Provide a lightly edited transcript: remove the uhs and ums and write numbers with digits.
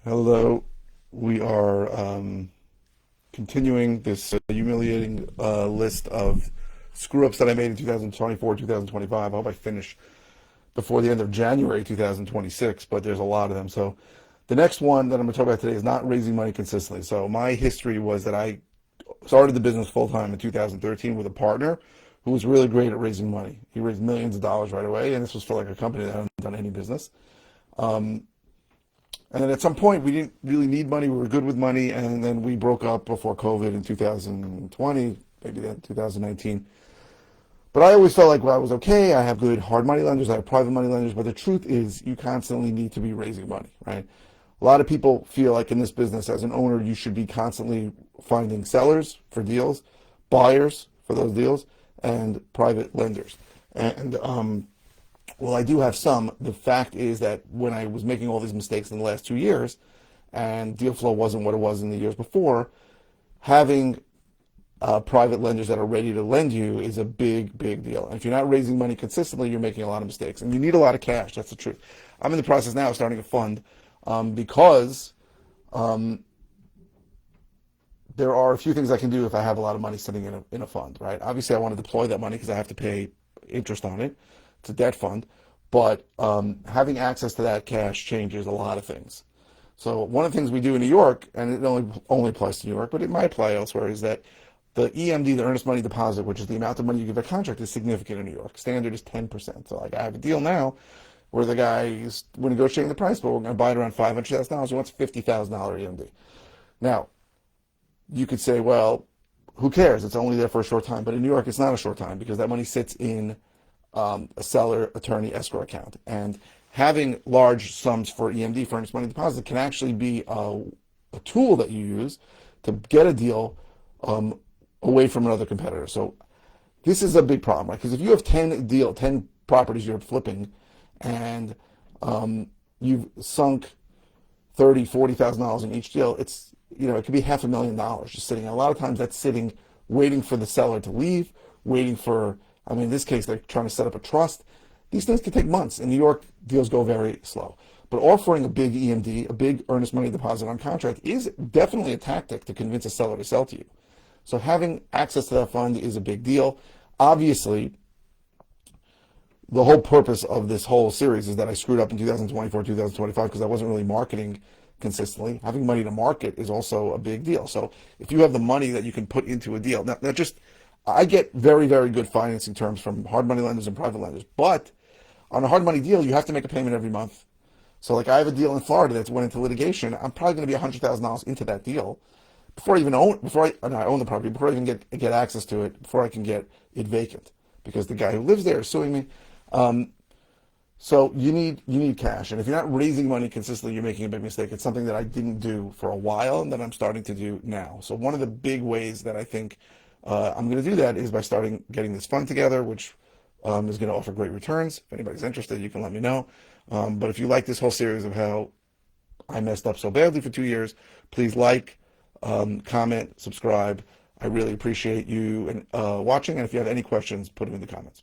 Hello. We are continuing this humiliating list of screw ups that I made in 2024, 2025. I hope I finish before the end of January 2026, but there's a lot of them. So the next one that I'm going to talk about today is not raising money consistently. So my history was that I started the business full time in 2013 with a partner who was really great at raising money. He raised millions of dollars right away, and this was for like a company that hadn't done any business. Um, and then at some point, we didn't really need money. We were good with money. And then we broke up before COVID in 2020, maybe then 2019. But I always felt like, well, I was okay. I have good hard money lenders. I have private money lenders. But the truth is, you constantly need to be raising money, right? A lot of people feel like in this business, as an owner, you should be constantly finding sellers for deals, buyers for those deals, and private lenders. And well, I do have some. The fact is that when I was making all these mistakes in the last 2 years, and deal flow wasn't what it was in the years before, having private lenders that are ready to lend you is a big, big deal. And if you're not raising money consistently, you're making a lot of mistakes. And you need a lot of cash. That's the truth. I'm in the process now of starting a fund because there are a few things I can do if I have a lot of money sitting in a fund, right? Obviously, I want to deploy that money because I have to pay interest on it. It's a debt fund. But having access to that cash changes a lot of things. So one of the things we do in New York, and it only applies to New York, but it might apply elsewhere, is that the EMD, the earnest money deposit, which is the amount of money you give a contract, is significant in New York. Standard is 10%. So like I have a deal now where the guy is, we're negotiating the price, but we're going to buy it around $500,000. He wants $50,000 EMD. Now, you could say, well, who cares? It's only there for a short time. But in New York, it's not a short time because that money sits in a seller attorney escrow account. And having large sums for EMD, for earnest money deposit, can actually be a tool that you use to get a deal away from another competitor. So this is a big problem, right? Because if you have 10 properties you're flipping and you've sunk $30,000, $40,000 in each deal, it could be $500,000 just sitting. And a lot of times that's sitting, waiting for the seller to leave, waiting for, in this case, they're trying to set up a trust. These things can take months. In New York, deals go very slow. But offering a big EMD, a big earnest money deposit on contract, is definitely a tactic to convince a seller to sell to you. So having access to that fund is a big deal. Obviously, the whole purpose of this whole series is that I screwed up in 2024, 2025 because I wasn't really marketing consistently. Having money to market is also a big deal. So if you have the money that you can put into a deal, now I get very, very good financing terms from hard money lenders and private lenders, but on a hard money deal, you have to make a payment every month. So like I have a deal in Florida that's went into litigation. I'm probably going to be $100,000 into that deal before I own the property, before I even get access to it, before I can get it vacant, because the guy who lives there is suing me. So you need cash, and if you're not raising money consistently, you're making a big mistake. It's something that I didn't do for a while, and that I'm starting to do now. So one of the big ways that I think I'm going to do that is by starting getting this fund together, which is going to offer great returns. If anybody's interested, you can let me know. But if you like this whole series of how I messed up so badly for 2 years, please like, comment, subscribe. I really appreciate you watching, and if you have any questions, put them in the comments.